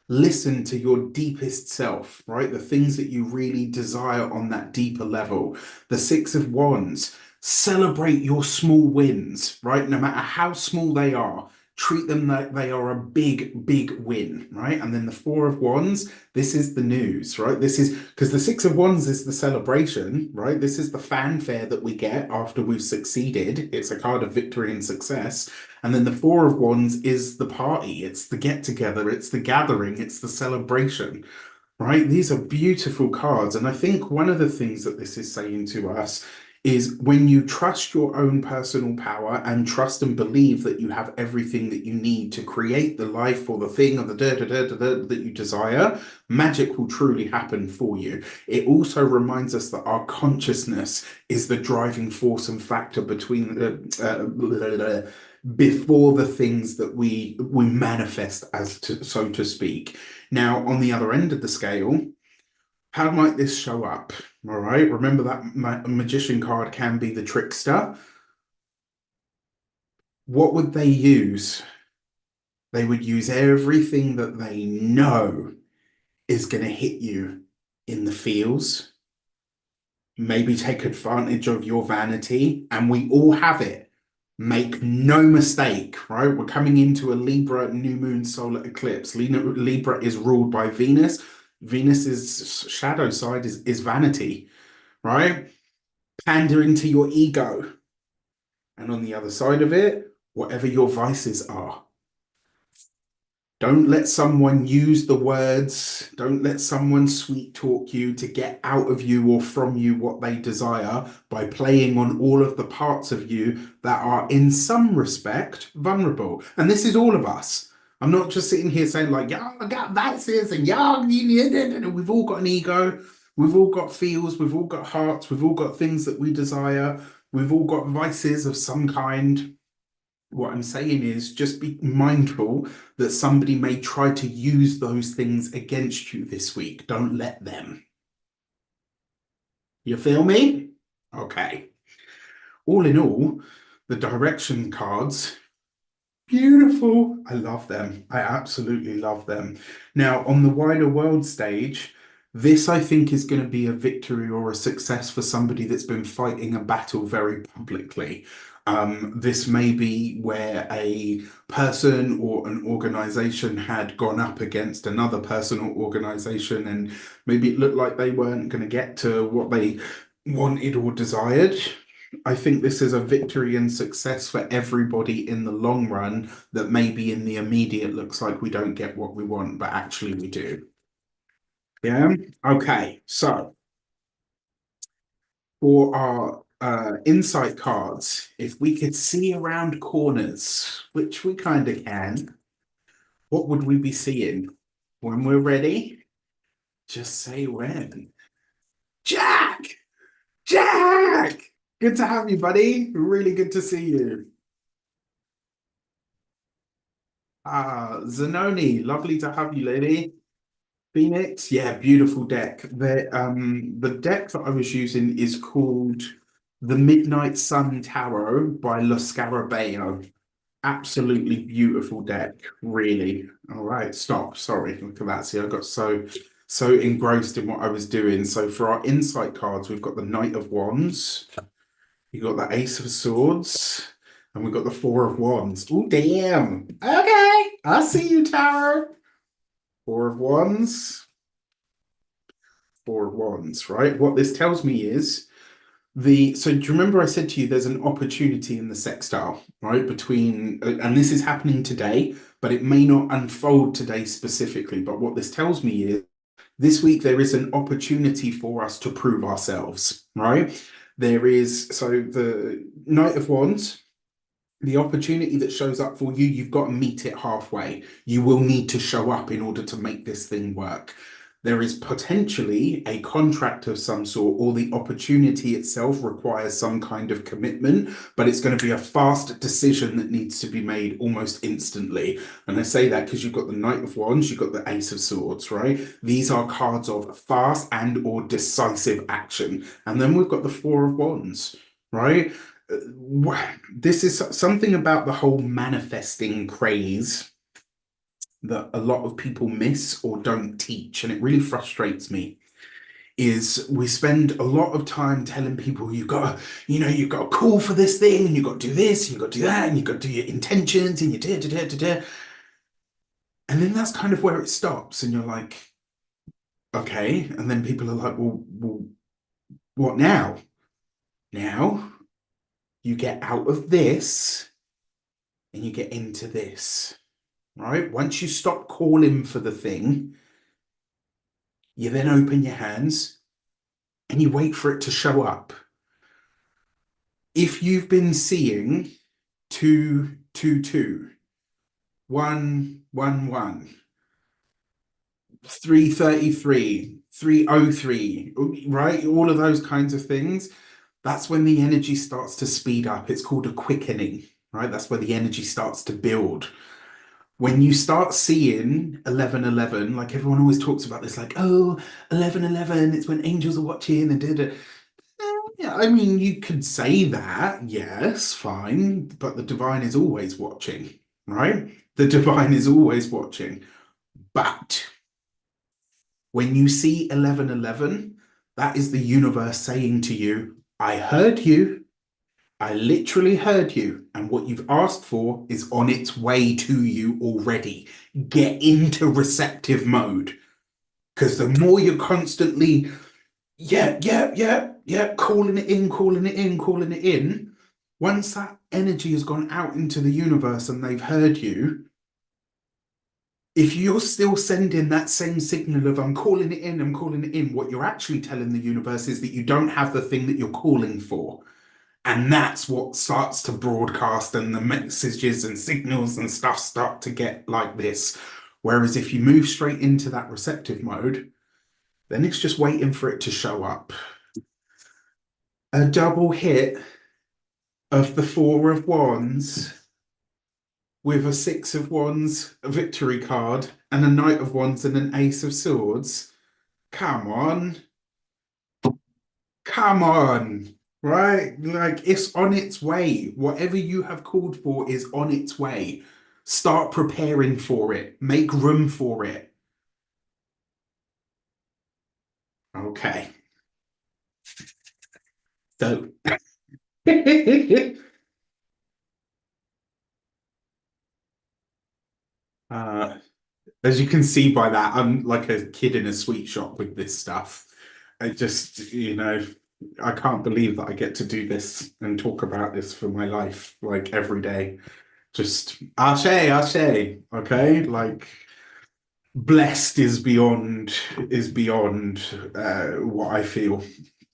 Listen to your deepest self, right? The things that you really desire on that deeper level. The Six of Wands. Celebrate your small wins, right? No matter how small they are, treat them like they are a big, big win, right? And then the Four of Wands, this is the news, right? This is because the Six of Wands is the celebration, right? This is the fanfare that we get after we've succeeded. It's a card of victory and success. And then the Four of Wands is the party, it's the get together, it's the gathering, it's the celebration, right? These are beautiful cards. And I think one of the things that this is saying to us is when you trust your own personal power and trust and believe that you have everything that you need to create the life or the thing or the da da da da, da that you desire, magic will truly happen for you. It also reminds us that our consciousness is the driving force and factor between before the things that we manifest as to, so to speak. Now, on the other end of the scale, how might this show up? All right, remember that magician card can be the trickster. What would they use? They would use everything that they know is going to hit you in the feels, maybe take advantage of your vanity, and we all have it. Make no mistake, right? We're coming into a Libra new moon solar eclipse. Libra is ruled by Venus. Venus's shadow side is vanity, right? Pandering to your ego. And on the other side of it, whatever your vices are. Don't let someone use the words, don't let someone sweet talk you to get out of you or from you what they desire by playing on all of the parts of you that are, in some respect, vulnerable. And this is all of us. I'm not just sitting here saying, like, yeah, I got vices and yeah, we've all got an ego, we've all got feels, we've all got hearts, we've all got things that we desire, we've all got vices of some kind. What I'm saying is just be mindful that somebody may try to use those things against you this week. Don't let them. You feel me? Okay. All in all, the direction cards, beautiful. I love them. I absolutely love them. Now, on the wider world stage, this I think is going to be a victory or a success for somebody that's been fighting a battle very publicly. This may be where a person or an organization had gone up against another person or organization, and maybe it looked like they weren't going to get to what they wanted or desired. I think this is a victory and success for everybody in the long run that maybe in the immediate looks like we don't get what we want, but actually we do. Yeah. Okay. So for our insight cards, if we could see around corners, which we kind of can, what would we be seeing? When we're ready, just say when. Jack! Jack! Good to have you, buddy. Really good to see you. Zanoni, lovely to have you, lady. Phoenix, yeah, beautiful deck. The deck that I was using is called the Midnight Sun Tarot by Lo Scarabeo. Absolutely beautiful deck, really. All right, stop. Sorry, look at that. See, I got so engrossed in what I was doing. So for our insight cards, we've got the Knight of Wands, you got the Ace of Swords, and we've got the Four of Wands. Oh, damn. Okay, I see you, Tarot. Four of Wands, Four of Wands, right? What this tells me is so do you remember I said to you there's an opportunity in the sextile, right? Between, and this is happening today, but it may not unfold today specifically. But what this tells me is this week there is an opportunity for us to prove ourselves, right? There is, so the Knight of Wands, the opportunity that shows up for you, you've got to meet it halfway. You will need to show up in order to make this thing work. There is potentially a contract of some sort, or the opportunity itself requires some kind of commitment, but it's going to be a fast decision that needs to be made almost instantly. And I say that because you've got the Knight of Wands, you've got the Ace of Swords, right? These are cards of fast and or decisive action. And then we've got the Four of Wands, right? This is something about the whole manifesting craze that a lot of people miss or don't teach, and it really frustrates me. Is we spend a lot of time telling people you've got to call for this thing, and you've got to do this, and you've got to do that, and you've got to do your intentions, and you da da da da da. And then that's kind of where it stops, and you're like, okay. And then people are like, well, what now? Now you get out of this and you get into this, right? Once you stop calling for the thing, you then open your hands and you wait for it to show up. If you've been seeing 222, 111, 333, 303, right? All of those kinds of things, that's when the energy starts to speed up. It's called a quickening, right? That's where the energy starts to build. When you start seeing 1111, like everyone always talks about this, like, oh, 1111, it's when angels are watching and did it. Yeah, I mean, you could say that, yes, fine, but the divine is always watching, right? The divine is always watching. But when you see 1111, that is the universe saying to you, I heard you. I literally heard you, and what you've asked for is on its way to you already. Get into receptive mode. Because the more you're constantly, yeah, yeah, yeah, yeah, calling it in, calling it in, calling it in, once that energy has gone out into the universe and they've heard you, if you're still sending that same signal of I'm calling it in, I'm calling it in, what you're actually telling the universe is that you don't have the thing that you're calling for. And that's what starts to broadcast, and the messages and signals and stuff start to get like this. Whereas if you move straight into that receptive mode, then it's just waiting for it to show up. A double hit of the Four of Wands with a Six of Wands victory card and a Knight of Wands and an Ace of Swords. Come on. Come on. Right? Like it's on its way. Whatever you have called for is on its way. Start preparing for it. Make room for it. Okay. So, uh, as you can see by that, I'm like a kid in a sweet shop with this stuff. I just, I can't believe that I get to do this and talk about this for my life, like every day. Just ashe, ashe, okay? Like blessed is beyond what I feel,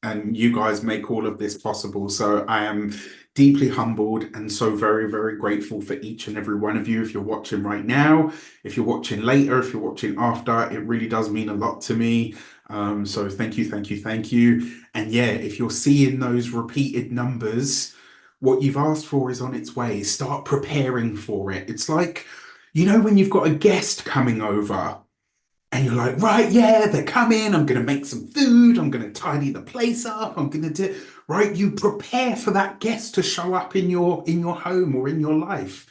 and you guys make all of this possible. So I am deeply humbled and so very, very grateful for each and every one of you. If you're watching right now, if you're watching later, if you're watching after, it really does mean a lot to me. So thank you, thank you, thank you. And yeah, if you're seeing those repeated numbers, what you've asked for is on its way. Start preparing for it. It's like, when you've got a guest coming over and you're like, right, yeah, they're coming. I'm going to make some food. I'm going to tidy the place up. I'm going to do, right? You prepare for that guest to show up in your home or in your life.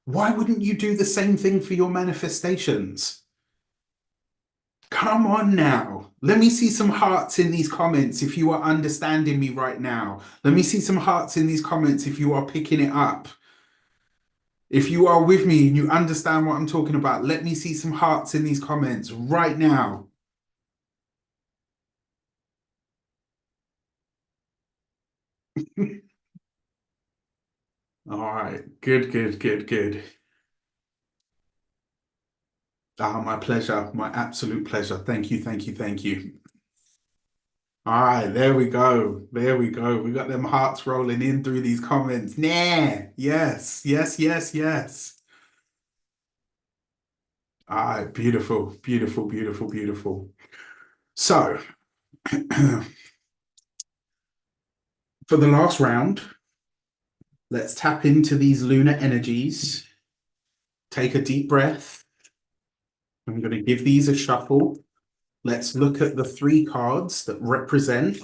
Why wouldn't you do the same thing for your manifestations? Come on now. Let me see some hearts in these comments if you are understanding me right now. Let me see some hearts in these comments if you are picking it up. If you are with me and you understand what I'm talking about, let me see some hearts in these comments right now. All right. Good, good, good, good. Ah, my pleasure. My absolute pleasure. Thank you, thank you, thank you. All right, there we go. There we go. We got them hearts rolling in through these comments. Nah. Yes, yes, yes, yes. All right, beautiful, beautiful, beautiful, beautiful. So, for the last round, let's tap into these lunar energies. Take a deep breath. I'm going to give these a shuffle. Let's look at the three cards that represent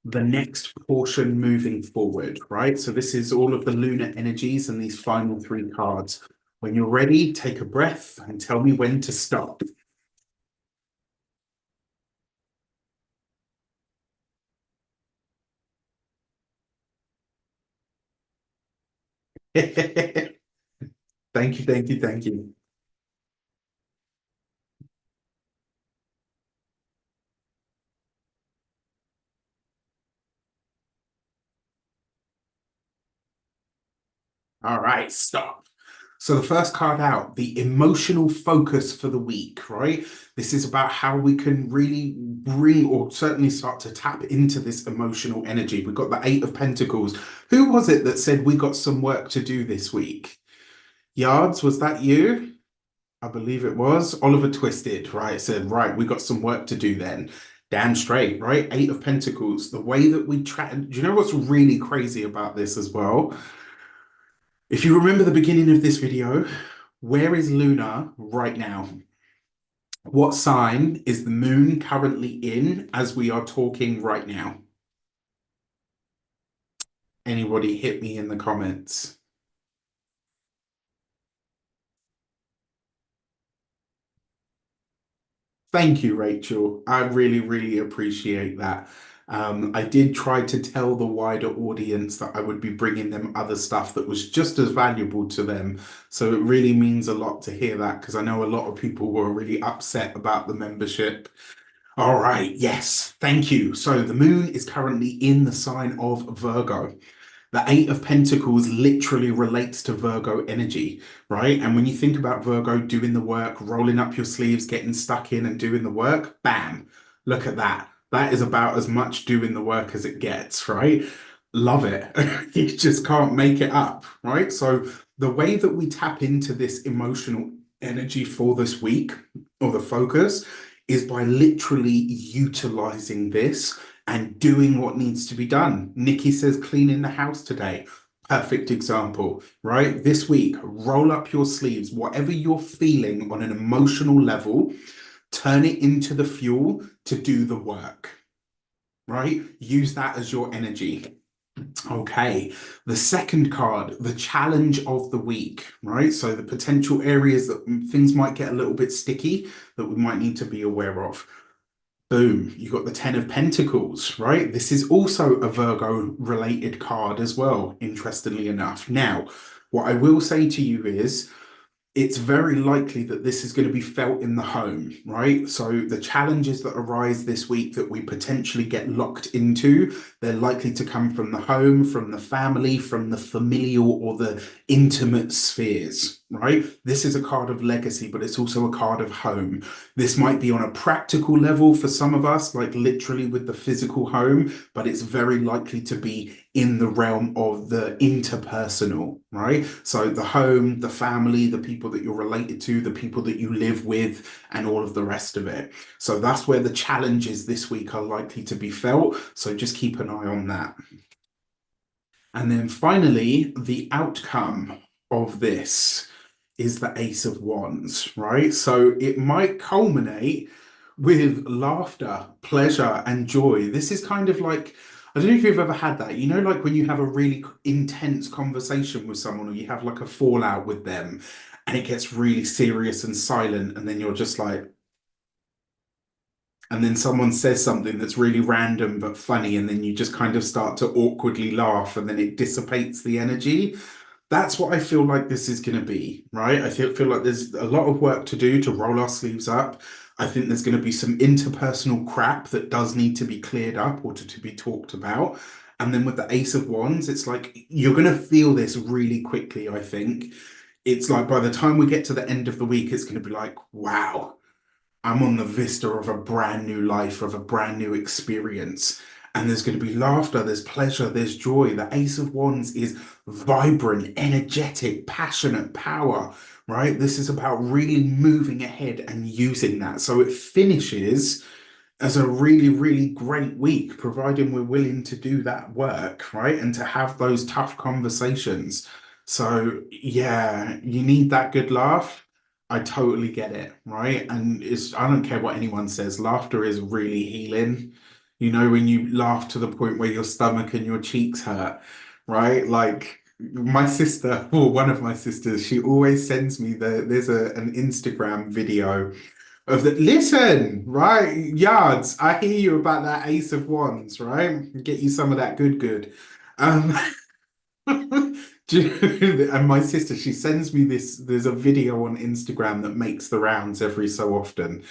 the next portion moving forward, right? So this is all of the lunar energies and these final three cards. When you're ready, take a breath and tell me when to stop. Thank you, thank you, thank you. All right, stop. So the first card out, the emotional focus for the week, right? This is about how we can really bring or certainly start to tap into this emotional energy. We've got the Eight of Pentacles. Who was it that said we got some work to do this week? Yards, was that you? I believe it was. Oliver Twisted, right? Said, right, we got some work to do then. Damn straight, right? Eight of Pentacles. The way that we track. Do you know what's really crazy about this as well? If you remember the beginning of this video, where is Lunar right now? What sign is the moon currently in as we are talking right now? Anybody hit me in the comments. Thank you, Rachel. I really, really appreciate that. I did try to tell the wider audience that I would be bringing them other stuff that was just as valuable to them. So it really means a lot to hear that because I know a lot of people were really upset about the membership. All right, yes, thank you. So the moon is currently in the sign of Virgo. The Eight of Pentacles literally relates to Virgo energy, right? And when you think about Virgo doing the work, rolling up your sleeves, getting stuck in and doing the work, bam, look at that. That is about as much doing the work as it gets, right? Love it. You just can't make it up, right? So the way that we tap into this emotional energy for this week or the focus is by literally utilizing this and doing what needs to be done. Nikki says cleaning the house today. Perfect example, right? This week, roll up your sleeves, whatever you're feeling on an emotional level, turn it into the fuel to do the work, right? Use that as your energy. Okay, the second card, the challenge of the week, right? So the potential areas that things might get a little bit sticky that we might need to be aware of. Boom, you got the Ten of Pentacles, right? This is also a Virgo related card as well, interestingly enough. Now, what I will say to you is it's very likely that this is going to be felt in the home, right? So the challenges that arise this week that we potentially get locked into, they're likely to come from the home, from the family, from the familial or the intimate spheres, right? This is a card of legacy, but it's also a card of home. This might be on a practical level for some of us, like literally with the physical home, but it's very likely to be in the realm of the interpersonal, right? So the home, the family, the people that you're related to, the people that you live with, and all of the rest of it. So that's where the challenges this week are likely to be felt. So just keep an eye on that. And then finally, the outcome of this is the Ace of Wands, right? So it might culminate with laughter, pleasure, and joy. This is kind of like, I don't know if you've ever had that, you know, like when you have a really intense conversation with someone or you have like a fallout with them and it gets really serious and silent, and then you're just like, and then someone says something that's really random but funny, and then you just kind of start to awkwardly laugh and then it dissipates the energy. That's what I feel like this is going to be, right? I feel like there's a lot of work to do to roll our sleeves up. I think there's going to be some interpersonal crap that does need to be cleared up or to be talked about. And then with the Ace of Wands, it's like you're going to feel this really quickly, I think. It's like by the time we get to the end of the week, it's going to be like, wow, I'm on the vista of a brand new life, of a brand new experience. And there's going to be laughter, there's pleasure, there's joy. The Ace of Wands is vibrant, energetic, passionate power, right? This is about really moving ahead and using that. So it finishes as a really, really great week, providing we're willing to do that work, right? And to have those tough conversations. So, yeah, you need that good laugh. I totally get it, right? And I don't care what anyone says, laughter is really healing. You know, when you laugh to the point where your stomach and your cheeks hurt, right? Like my sister, or one of my sisters, she always sends me there's an Instagram video of the listen, right? Yards, I hear you about that Ace of Wands, right? Get you some of that good. Um, and my sister, she sends me this. There's a video on Instagram that makes the rounds every so often.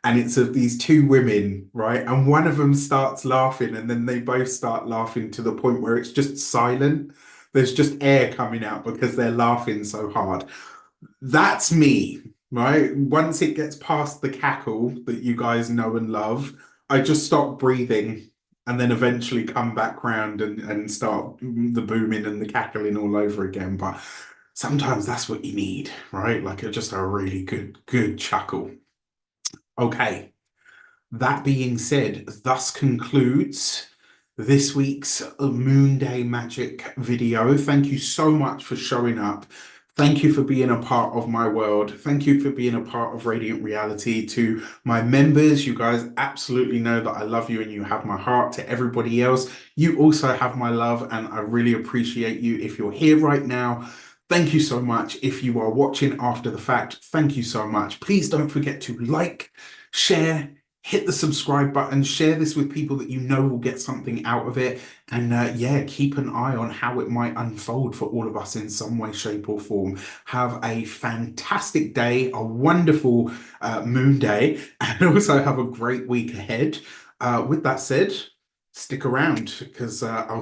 And it's of these two women, right? And one of them starts laughing, and then they both start laughing to the point where it's just silent. There's just air coming out because they're laughing so hard. That's me, right? Once it gets past the cackle that you guys know and love, I just stop breathing and then eventually come back round and start the booming and the cackling all over again. But sometimes that's what you need, right? Like just a really good chuckle. Okay. That being said, thus concludes this week's Moonday Magic video. Thank you so much for showing up. Thank you for being a part of my world. Thank you for being a part of Radiant Reality. To my members, you guys absolutely know that I love you and you have my heart. To everybody else, you also have my love, and I really appreciate you. If you're here right now, thank you so much. If you are watching after the fact, thank you so much. Please don't forget to like, share, hit the subscribe button, share this with people that you know will get something out of it. And yeah, keep an eye on how it might unfold for all of us in some way, shape, or form. Have a fantastic day, a wonderful moon day, and also have a great week ahead. With that said, stick around because I'll